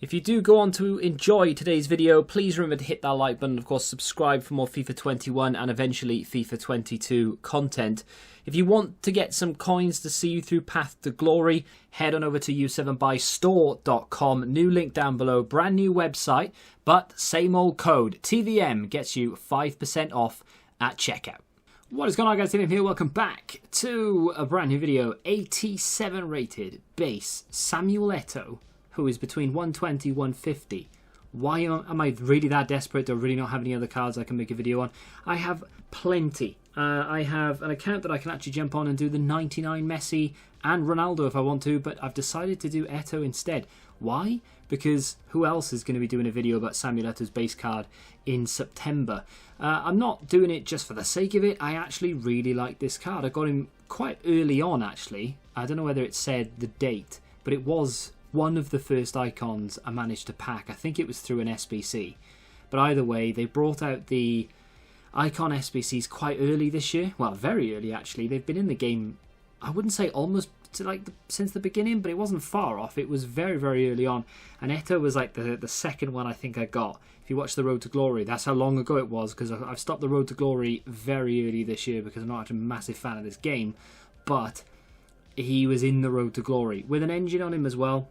If you do go on to enjoy today's video, please remember to hit that like button. Of course, subscribe for more FIFA 21 and eventually FIFA 22 content. If you want to get some coins to see you through Path to Glory, head on over to u7buystore.com. New link down below, brand new website, but same old code. TVM gets you 5% off at checkout. What is going on, guys? Tim here. Welcome back to a brand new video. 87 rated base Samuel Eto'o, who is between 120 and 150. Why am I really that desperate to really not have any other cards I can make a video on? I have plenty. I have an account that I can actually jump on and do the 99 Messi and Ronaldo if I want to, but I've decided to do Eto'o instead. Why? Because who else is going to be doing a video about Samuel Eto'o's base card in September? I'm not doing it just for the sake of it. I actually really like this card. I got him quite early on, actually. I don't know whether it said the date, but it was one of the first icons I managed to pack. I think it was through an SBC. But either way, they brought out the icon SBCs quite early this year. Well, very early, actually. They've been in the game, I wouldn't say almost since the beginning, but it wasn't far off. It was very, very early on. And Eto'o was like the second one I think I got. If you watch the Road to Glory, that's how long ago it was, because I've stopped the Road to Glory very early this year because I'm not actually a massive fan of this game. But he was in the Road to Glory with an engine on him as well,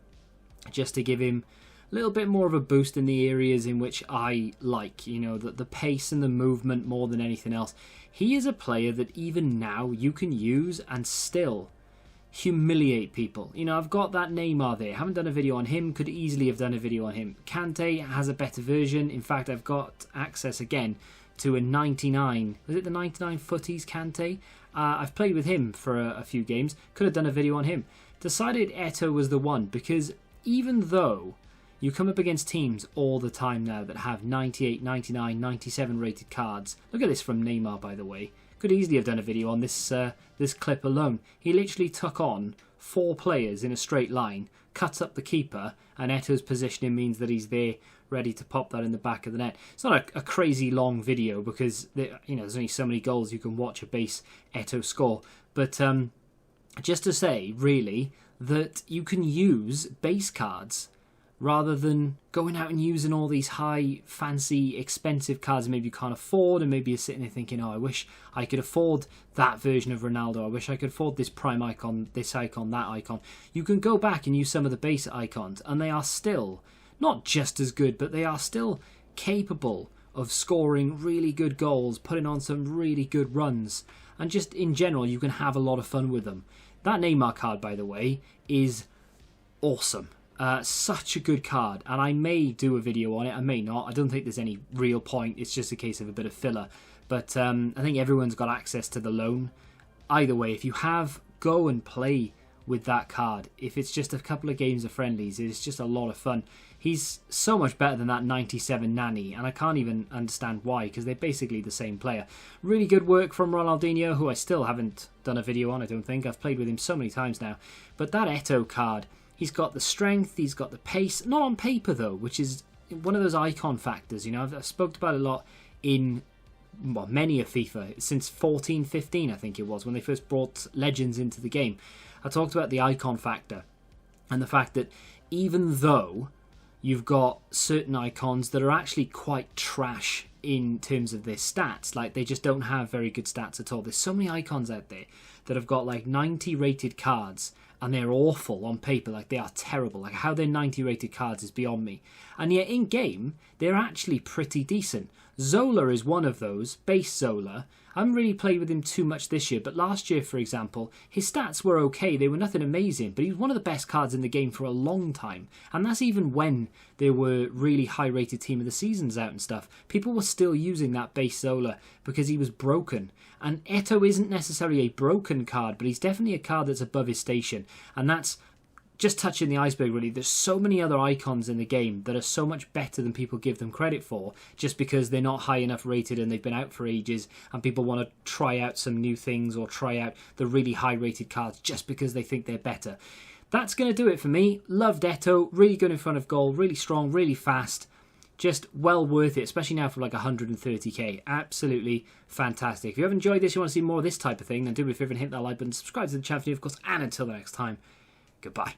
just to give him a little bit more of a boost in the areas in which I like, you know, the pace and the movement more than anything else. He is a player that even now you can use and still humiliate people. You know, I've got that Neymar there. Haven't done a video on him. Could easily have done a video on him. Kante has a better version. In fact, I've got access again to a 99. Was it the 99 footies Kante? I've played with him for a few games. Could have done a video on him. Decided Eto'o was the one because even though you come up against teams all the time now that have 98, 99, 97 rated cards. Look at this from Neymar, by the way. Could easily have done a video on this this clip alone. He literally took on 4 players in a straight line, cuts up the keeper, and Eto'o's positioning means that he's there ready to pop that in the back of the net. It's not a crazy long video because there's only so many goals you can watch a base Eto'o score. But just to say, really, that you can use base cards rather than going out and using all these high, fancy, expensive cards maybe you can't afford, and maybe you're sitting there thinking, oh, I wish I could afford that version of Ronaldo, I wish I could afford this prime icon, this icon, that icon. You can go back and use some of the base icons, and they are still not just as good, but they are still capable of scoring really good goals, putting on some really good runs, and just in general, you can have a lot of fun with them. That Neymar card, by the way, is awesome. Such a good card, and I may do a video on it, I may not. I don't think there's any real point. It's just a case of a bit of filler. But I think everyone's got access to the loan. Either way, if you have, go and play with that card. If it's just a couple of games of friendlies, it's just a lot of fun. He's so much better than that 97 Nani, and I can't even understand why, because they're basically the same player. Really good work from Ronaldinho, who I still haven't done a video on, I don't think. I've played with him so many times now. But that Eto'o card, he's got the strength, he's got the pace. Not on paper, though, which is one of those icon factors. You know, I've spoken about it a lot in many a FIFA, since 14, 15, I think it was, when they first brought Legends into the game. I talked about the icon factor and the fact that even though you've got certain icons that are actually quite trash in terms of their stats, like they just don't have very good stats at all. There's so many icons out there that have got like 90 rated cards and they're awful on paper, like they are terrible. Like how they're 90 rated cards is beyond me. And yet in game, they're actually pretty decent. Zola is one of those, base Zola. I haven't really played with him too much this year, but last year, for example, his stats were okay. They were nothing amazing, but he was one of the best cards in the game for a long time. And that's even when there were really high-rated Team of the Seasons out and stuff. People were still using that base Zola because he was broken. And Eto'o isn't necessarily a broken card, but he's definitely a card that's above his station. And that's just touching the iceberg, really. There's so many other icons in the game that are so much better than people give them credit for, just because they're not high enough rated and they've been out for ages and people want to try out some new things or try out the really high rated cards just because they think they're better. That's going to do it for me. Loved Eto'o, really good in front of goal, really strong, really fast. Just well worth it, especially now for like 130k. Absolutely fantastic. If you have enjoyed this, you want to see more of this type of thing, then do me a favour and hit that like button, subscribe to the channel, of course, and until the next time, goodbye.